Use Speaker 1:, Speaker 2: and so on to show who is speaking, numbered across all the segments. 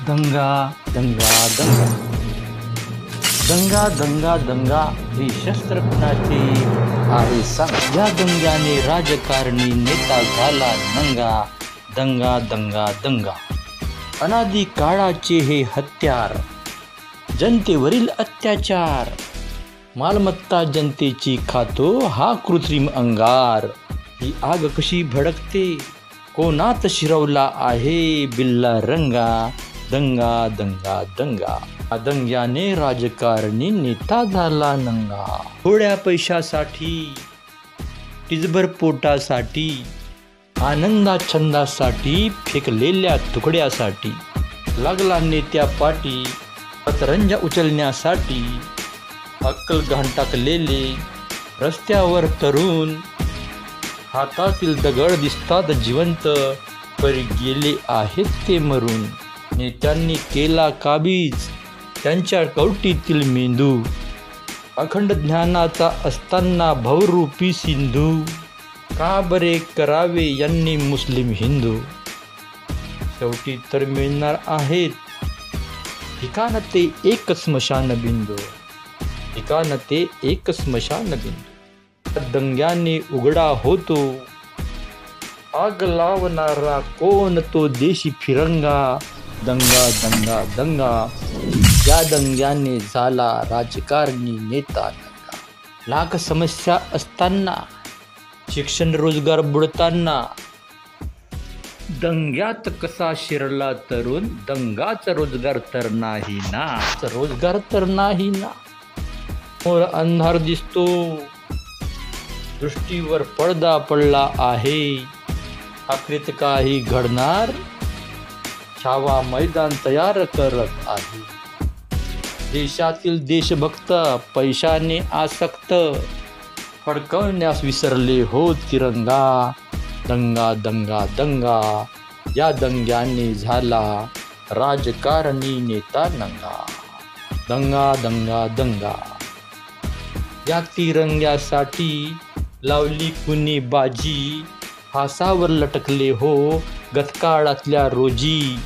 Speaker 1: दंगा दंगा दंगा दंगा दंगा दंगा ही शस्त्रज्ञाची आहे सांग. या दंग्याने राजकारणी नेता झाला नंगा. दंगा दंगा दंगा अनादी काळाचे हे हत्यार, जनतेवरील अत्याचार, मालमत्ता जनतेची खातो हा कृत्रिम अंगार. ही आग कशी भडकते, कोणात शिरवला आहे बिल्ला रंगा. दंगा दंगा दंगा दंग्याने राजकारणी नेता झाला नंगा. थोड्या पैशासाठी, टिचभर पोटासाठी, आनंदा छंदासाठी, फेकलेल्या तुकड्यासाठी लागला नेत्या पाठी. पतरंजा उचलण्यासाठी अक्कल घाण टाकलेले रस्त्यावर तरुण. हातातील दगड दिसतात जिवंत, परी गेले आहेत ते मरून. नेत्यांनी केला काबीज त्यांच्या कवटीतील मेंदू. अखंड ज्ञानाचा असताना भवरूपी सिंधू. का बरे करावे यांनी मुस्लिम हिंदू. शेवटी तर मिळणार आहेत ठिकाण ते एक स्मशान बिंदू. ठिकाण ते एक स्मशान बिंदू. दंग्याने उघडा होतो आग लावणारा कोण, तो देशी फिरंगा. दंगा दंगा दंगा या दंग्याने झाला राजकारणी नेता नंगा. लाख समस्या असताना, शिक्षण रोजगार बुडताना, दंग्यात कसा शिरला तरुण. दंगाच रोजगार तर नाही ना, रोजगार तर नाही ना. समोर अंधार दिसतो, दृष्टीवर पडदा पडला आहे. आखरीत काही घडणार, छावा मैदान तयार करत आहे. देशातील देशभक्त पैशाने आसक्त, फडकवण्यास विसरले हो तिरंगा. दंगा दंगा दंगा या दंग्याने झाला राजकारणी नेता नंगा. दंगा दंगा दंगा या तिरंग्यासाठी लावली कुणी बाजी. फासावर लटकले हो गतकाळातल्या रोजी.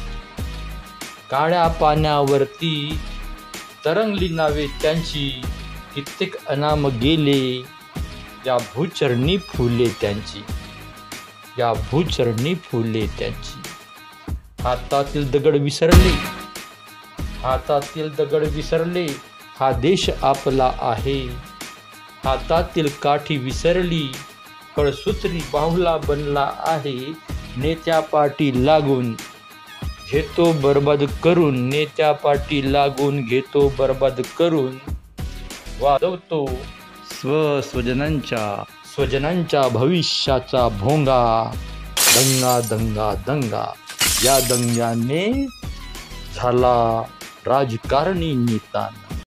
Speaker 1: काळ्या पाण्यावरती तरंगली नावे त्यांची, कित्येक अनाम गेले या भूचरणी फुले त्यांची. या भूचरणी फुले त्यांची. हातातील दगड विसरले, हातातील दगड विसरले, हा देश आपला आहे. हातातील काठी विसरली, कळसूत्री बाहुला बनला आहे. नेत्या पाठी लागून घेतो बरबाद करून. नेत्या पाठी लागून घेतो बरबाद करून. वाजवतो स्वजनांच्या भविष्याचा भोंगा. दंगा दंगा दंगा या दंग्याने झाला राजकारणी नेता.